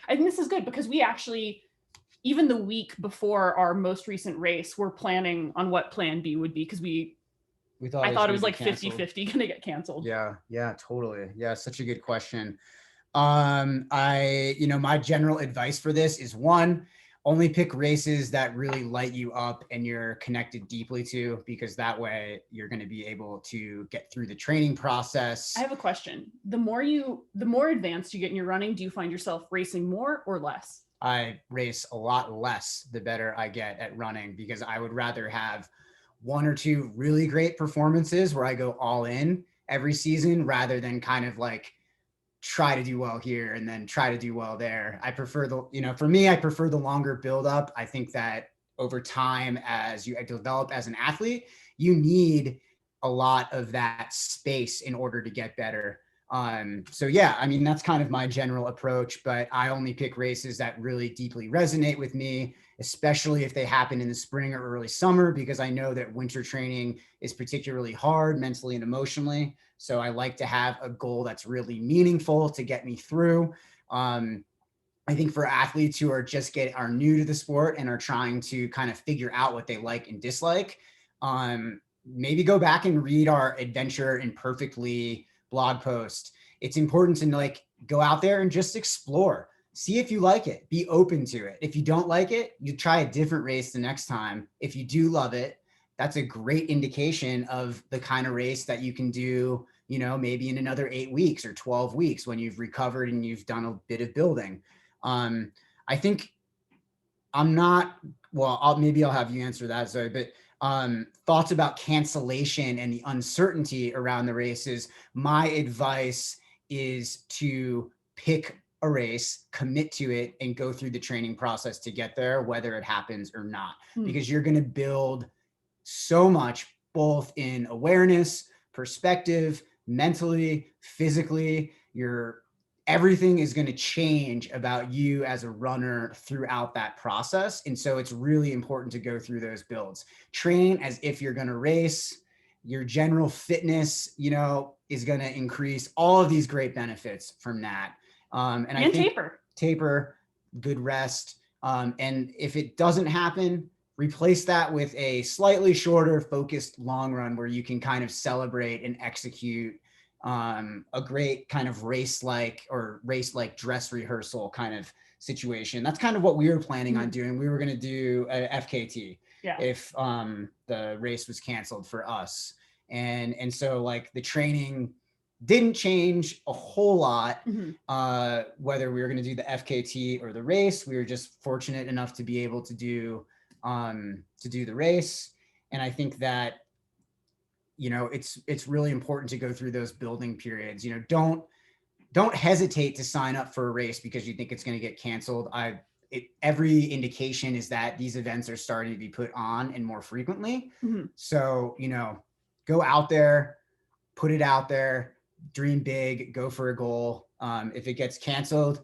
Speaker 2: I think this is good because we actually, even the week before our most recent race, we're planning on what plan B would be because I thought it was like 50-50 going to get canceled.
Speaker 1: Yeah, totally. Yeah, such a good question. My general advice for this is, 1, only pick races that really light you up and you're connected deeply to, because that way you're going to be able to get through the training process.
Speaker 2: I have a question. The more advanced you get in your running, do you find yourself racing more or less?
Speaker 1: I race a lot less the better I get at running, because I would rather have 1 or 2 really great performances where I go all in every season rather than kind of like try to do well here and then try to do well there. I prefer for me, I prefer the longer build up. I think that over time, as you develop as an athlete, you need a lot of that space in order to get better. So yeah, I mean, that's kind of my general approach, but I only pick races that really deeply resonate with me, especially if they happen in the spring or early summer, because I know that winter training is particularly hard mentally and emotionally. So I like to have a goal that's really meaningful to get me through. I think for athletes who are are new to the sport and are trying to kind of figure out what they like and dislike, maybe go back and read our Adventure Imperfectly blog post. It's important to go out there and just explore. See if you like it. Be open to it. If you don't like it, you try a different race the next time. If you do love it, that's a great indication of the kind of race that you can do, maybe in another 8 weeks or 12 weeks when you've recovered and you've done a bit of building. I think maybe I'll have you answer that, Zoe, but thoughts about cancellation and the uncertainty around the races. My advice is to pick a race, commit to it, and go through the training process to get there, whether it happens or not, because you're going to build so much, both in awareness, perspective, mentally, physically. Everything is going to change about you as a runner throughout that process. And so it's really important to go through those builds. Train as if you're going to race. Your general fitness, is going to increase. All of these great benefits from that. And I think taper, good rest. And if it doesn't happen, replace that with a slightly shorter, focused long run where you can kind of celebrate and execute a great kind of race-like dress rehearsal kind of situation. That's kind of what we were planning on doing. We were going to do a FKT if the race was canceled for us. And so the training didn't change a whole lot, whether we were going to do the FKT or the race. We were just fortunate enough to be able to do the race. And I think that, it's really important to go through those building periods. Don't hesitate to sign up for a race because you think it's going to get canceled. Every indication is that these events are starting to be put on and more frequently. So, go out there, put it out there, dream big, go for a goal. If it gets canceled,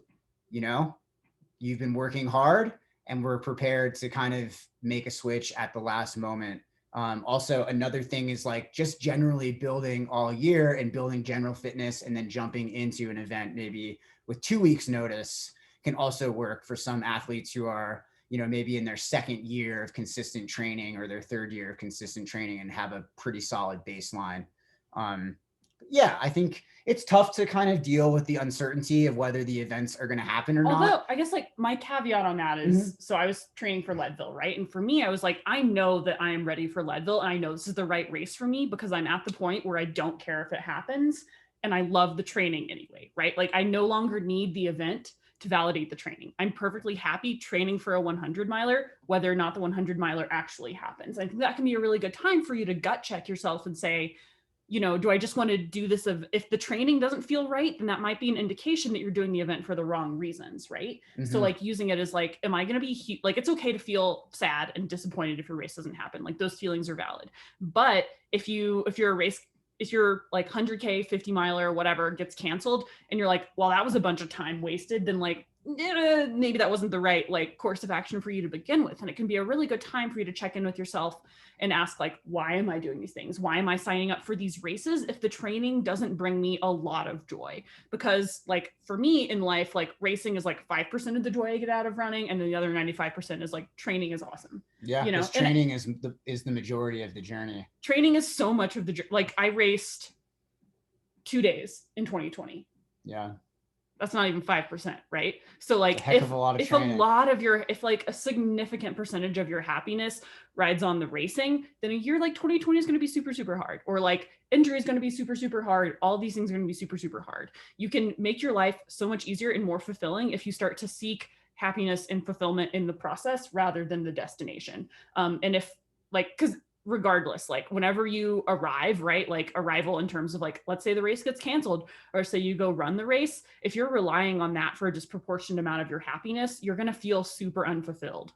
Speaker 1: you've been working hard, and we're prepared to kind of make a switch at the last moment. Also, another thing is just generally building all year and building general fitness, and then jumping into an event maybe with 2 weeks notice can also work for some athletes who are, maybe in their second year of consistent training or their third year of consistent training and have a pretty solid baseline. I think it's tough to kind of deal with the uncertainty of whether the events are going to happen or not.
Speaker 2: Although I guess my caveat on that is, so I was training for Leadville, right? And for me, I was I know that I am ready for Leadville, and I know this is the right race for me because I'm at the point where I don't care if it happens, and I love the training anyway, right? I no longer need the event to validate the training. I'm perfectly happy training for a 100 miler, whether or not the 100 miler actually happens. I think that can be a really good time for you to gut check yourself and say, you know, do I just want to do this? If the training doesn't feel right, then that might be an indication that you're doing the event for the wrong reasons, right?
Speaker 1: Mm-hmm.
Speaker 2: So like using it as like, am I going to be like, it's okay to feel sad and disappointed if your race doesn't happen. Like those feelings are valid. But if you're like 100K, 50 miler or whatever gets canceled and you're like, well, that was a bunch of time wasted, then like, maybe that wasn't the right like course of action for you to begin with. And it can be a really good time for you to check in with yourself and ask like, why am I doing these things? Why am I signing up for these races if the training doesn't bring me a lot of joy? Because like for me in life, like racing is like 5% of the joy I get out of running, and then the other 95% is like training is awesome.
Speaker 1: Yeah,
Speaker 2: you know,
Speaker 1: training is the majority of the journey.
Speaker 2: Training is so much of the like I raced 2 days in 2020.
Speaker 1: Yeah.
Speaker 2: That's not even 5%, right? So like
Speaker 1: if
Speaker 2: like a significant percentage of your happiness rides on the racing, then a year like 2020 is going to be super, super hard. Or like injury is going to be super, super hard. All these things are going to be super, super hard. You can make your life so much easier and more fulfilling if you start to seek happiness and fulfillment in the process rather than the destination. And if like, because regardless, like whenever you arrive, right, like arrival in terms of like, let's say the race gets canceled or say you go run the race, if you're relying on that for a disproportionate amount of your happiness, you're going to feel super unfulfilled.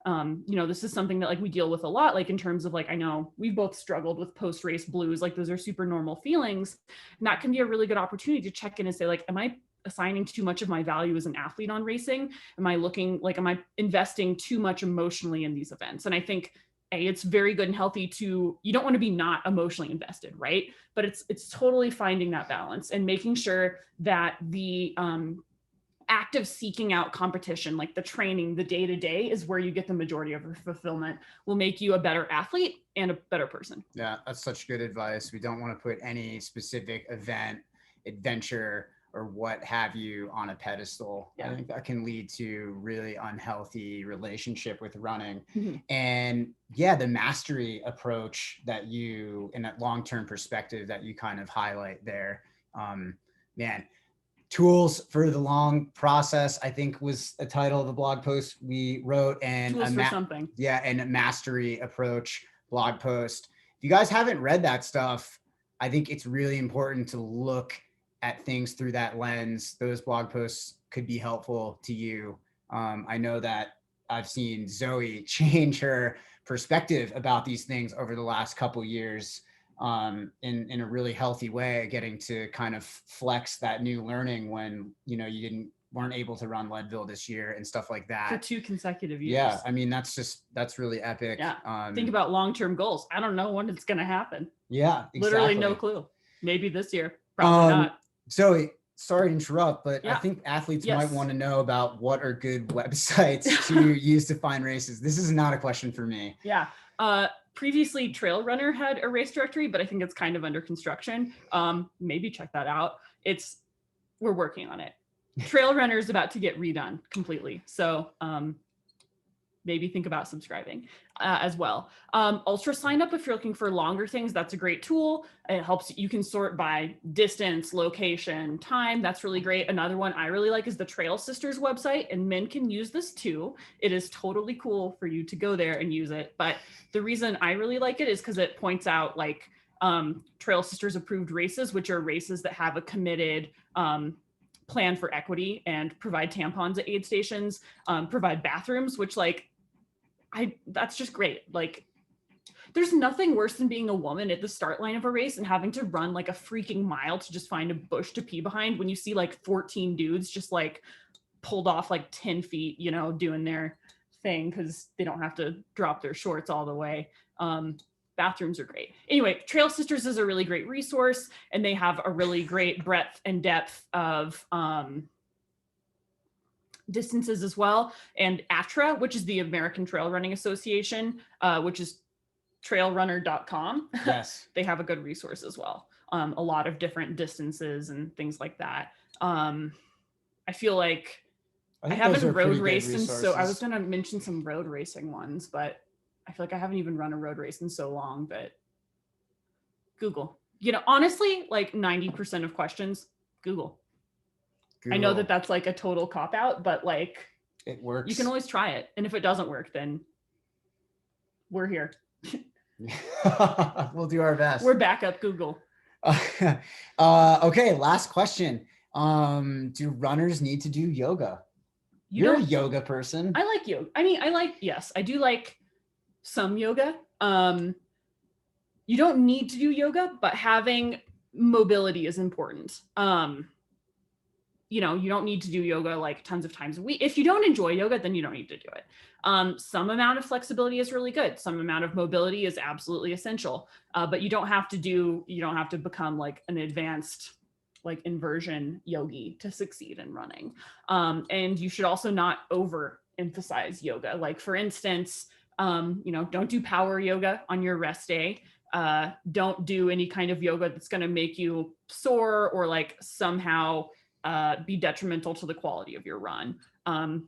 Speaker 2: You know, this is something that like we deal with a lot, like in terms of like, I know we've both struggled with post-race blues, like those are super normal feelings. And that can be a really good opportunity to check in and say like, am I assigning too much of my value as an athlete on racing? Am I investing too much emotionally in these events? And I think it's very good and healthy you don't want to be not emotionally invested, right? But it's totally finding that balance and making sure that the act of seeking out competition, like the training, the day-to-day is where you get the majority of your fulfillment, will make you a better athlete and a better person.
Speaker 1: Yeah, that's such good advice. We don't want to put any specific event, adventure, or what have you on a pedestal. Yeah. I think that can lead to really unhealthy relationship with running. Mm-hmm. And yeah, the mastery approach that you, in that long-term perspective that you kind of highlight there, man, tools for the long process, I think was a title of the blog post we wrote, and
Speaker 2: tools for something.
Speaker 1: Yeah, and a mastery approach blog post. If you guys haven't read that stuff, I think it's really important to look at things through that lens. Those blog posts could be helpful to you. I know that I've seen Zoe change her perspective about these things over the last couple years, in a really healthy way, getting to kind of flex that new learning when, you know, you weren't able to run Leadville this year and stuff like that.
Speaker 2: For 2 consecutive years.
Speaker 1: Yeah. I mean, that's really epic.
Speaker 2: Yeah. Think about long-term goals. I don't know when it's going to happen.
Speaker 1: Yeah. Exactly.
Speaker 2: Literally no clue. Maybe this year. Probably not.
Speaker 1: Zoe, sorry to interrupt, but
Speaker 2: yeah.
Speaker 1: I think athletes might want to know about what are good websites to use to find races. This is not a question for me.
Speaker 2: Yeah. Previously, Trail Runner had a race directory, but I think it's kind of under construction. Maybe check that out. We're working on it. Trail Runner is about to get redone completely. So maybe think about subscribing as well. Ultra sign up if you're looking for longer things. That's a great tool. It helps. You can sort by distance, location, time. That's really great. Another one I really like is the Trail Sisters website, and men can use this too. It is totally cool for you to go there and use it. But the reason I really like it is because it points out like Trail Sisters approved races, which are races that have a committed plan for equity and provide tampons at aid stations, provide bathrooms, which like, that's just great. Like there's nothing worse than being a woman at the start line of a race and having to run like a freaking mile to just find a bush to pee behind when you see like 14 dudes just like pulled off like 10 feet, you know, doing their thing because they don't have to drop their shorts all the way. Bathrooms are great. Anyway, Trail Sisters is a really great resource, and they have a really great breadth and depth of distances as well. And ATRA, which is the American Trail Running Association, which is trailrunner.com.
Speaker 1: Yes.
Speaker 2: They have a good resource as well. A lot of different distances and things like that. I feel like I haven't road raced, and so I was going to mention some road racing ones, but I feel like I haven't even run a road race in so long. But Google, you know, honestly, like 90% of questions, Google. I know
Speaker 1: Google.
Speaker 2: that that's like a total cop out, but like
Speaker 1: It works.
Speaker 2: you can always try it. And if it doesn't work, then we're here.
Speaker 1: We'll do our best.
Speaker 2: We're backup Google.
Speaker 1: Okay, last question. Do runners need to do yoga? You're a yoga person.
Speaker 2: I like yoga. I mean, yes, I do like some yoga. You don't need to do yoga, but having mobility is important. You don't need to do yoga like tons of times a week. If you don't enjoy yoga, then you don't need to do it. Some amount of flexibility is really good. Some amount of mobility is absolutely essential. But you don't have to become like an advanced like inversion yogi to succeed in running. And you should also not overemphasize yoga. Like for instance, don't do power yoga on your rest day. Don't do any kind of yoga that's going to make you sore or like somehow be detrimental to the quality of your run. Don't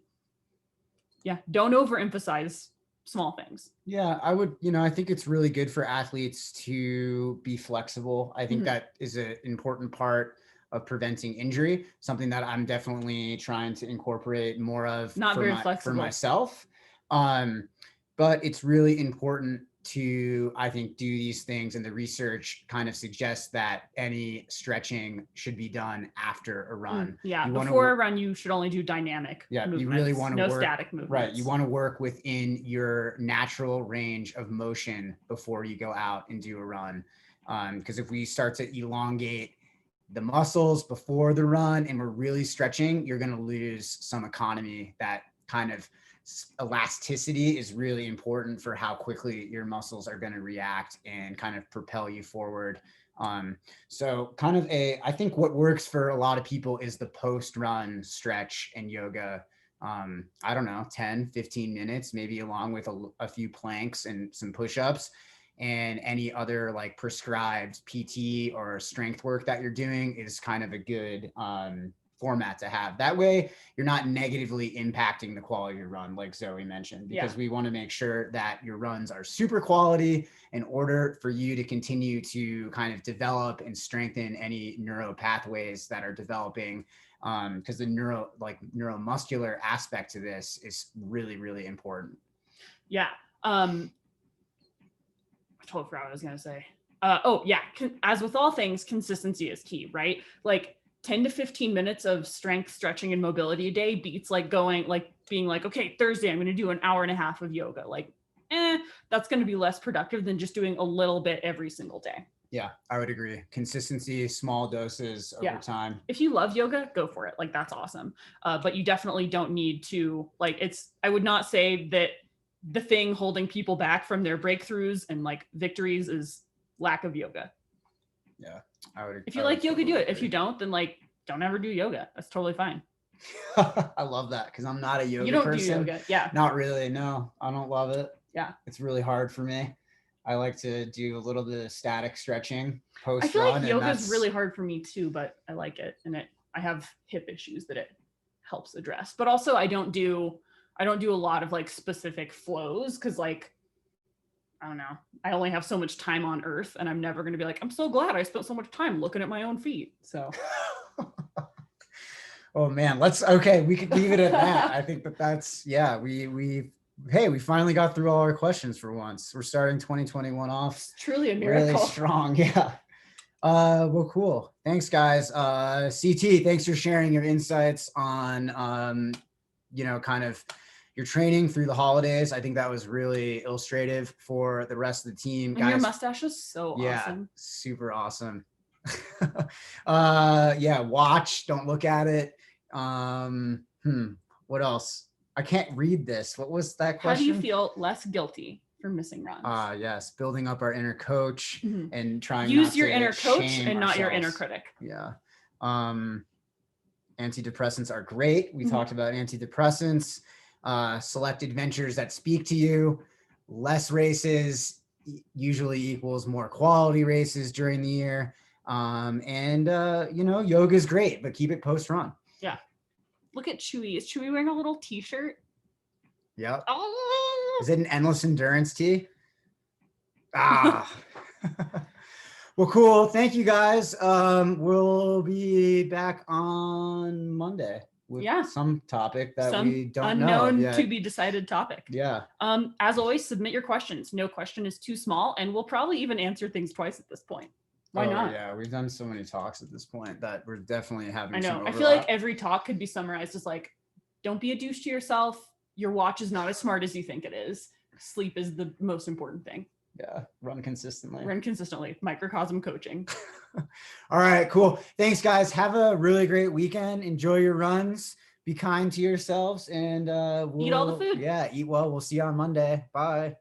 Speaker 2: overemphasize small things.
Speaker 1: Yeah, I think it's really good for athletes to be flexible. I think that is an important part of preventing injury, something that I'm definitely trying to incorporate more of for myself. But it's really important to, I think, do these things, and the research kind of suggests that any stretching should be done after a run.
Speaker 2: Before a run, you should only do dynamic movements. You really want to work static movements.
Speaker 1: Right, you want to work within your natural range of motion before you go out and do a run. Because if we start to elongate the muscles before the run and we're really stretching, you're going to lose some economy. That kind of elasticity is really important for how quickly your muscles are going to react and kind of propel you forward. So kind of I think what works for a lot of people is the post-run stretch and yoga. I don't know, 10, 15 minutes, maybe along with a few planks and some push-ups, and any other like prescribed PT or strength work that you're doing is kind of a good format to have. That way you're not negatively impacting the quality of your run, like Zoe mentioned, because we want to make sure that your runs are super quality in order for you to continue to kind of develop and strengthen any neural pathways that are developing, because the neuromuscular aspect to this is really, really important.
Speaker 2: I totally forgot what I was going to say. As with all things, consistency is key, right? Like 10 to 15 minutes of strength, stretching, and mobility a day beats like being like, okay, Thursday, I'm going to do an hour and a half of yoga. Like, that's going to be less productive than just doing a little bit every single day.
Speaker 1: Yeah, I would agree. Consistency, small doses over time.
Speaker 2: If you love yoga, go for it. Like, that's awesome. But you definitely don't need to, I would not say that the thing holding people back from their breakthroughs and like victories is lack of yoga.
Speaker 1: Yeah, I would.
Speaker 2: If you like yoga, do it. If you don't, then don't ever do yoga. That's totally fine.
Speaker 1: I love that because I'm not a yoga person.
Speaker 2: You don't do yoga. Yeah.
Speaker 1: Not really. No, I don't love it.
Speaker 2: Yeah.
Speaker 1: It's really hard for me. I like to do a little bit of static stretching post-run.
Speaker 2: I feel like yoga is really hard for me too, but I like it. And I have hip issues that it helps address. But also I don't do a lot of like specific flows because I don't know. I only have so much time on earth and I'm never going to be like, I'm so glad I spent so much time looking at my own feet. So.
Speaker 1: Oh man, we could leave it at that. I think that's, we finally got through all our questions for once. We're starting 2021 off. It's
Speaker 2: truly a miracle.
Speaker 1: Really strong. Yeah. Well, cool. Thanks guys. CT, thanks for sharing your insights on, kind of your training through the holidays. I think that was really illustrative for the rest of the team.
Speaker 2: And
Speaker 1: guys,
Speaker 2: your mustache is so awesome.
Speaker 1: Super awesome. Watch, don't look at it. What else? I can't read this. What was that question?
Speaker 2: How do you feel less guilty for missing runs?
Speaker 1: Yes. Building up our inner coach and trying
Speaker 2: use your inner coach and not your inner critic.
Speaker 1: Yeah. Antidepressants are great. We talked about antidepressants. Select adventures that speak to you. Less races usually equals more quality races during the year. Yoga is great, but keep it post-run.
Speaker 2: Yeah. Look at Chewy. Is Chewy wearing a little t-shirt?
Speaker 1: Yep.
Speaker 2: Oh.
Speaker 1: Is it an endless endurance tee? Well, cool. Thank you guys. We'll be back on Monday with some topic that we don't know
Speaker 2: unknown
Speaker 1: yet.
Speaker 2: to be decided topic.
Speaker 1: Yeah.
Speaker 2: As always, submit your questions. No question is too small, and we'll probably even answer things twice at this point. Why not?
Speaker 1: Yeah, we've done so many talks at this point that we're definitely having.
Speaker 2: I know.
Speaker 1: Some overlap.
Speaker 2: I feel like every talk could be summarized as like, don't be a douche to yourself. Your watch is not as smart as you think it is. Sleep is the most important thing.
Speaker 1: Yeah. Run consistently.
Speaker 2: Microcosm coaching.
Speaker 1: All right, cool. Thanks, guys. Have a really great weekend. Enjoy your runs. Be kind to yourselves, and
Speaker 2: eat all the food.
Speaker 1: Yeah, eat well. We'll see you on Monday. Bye.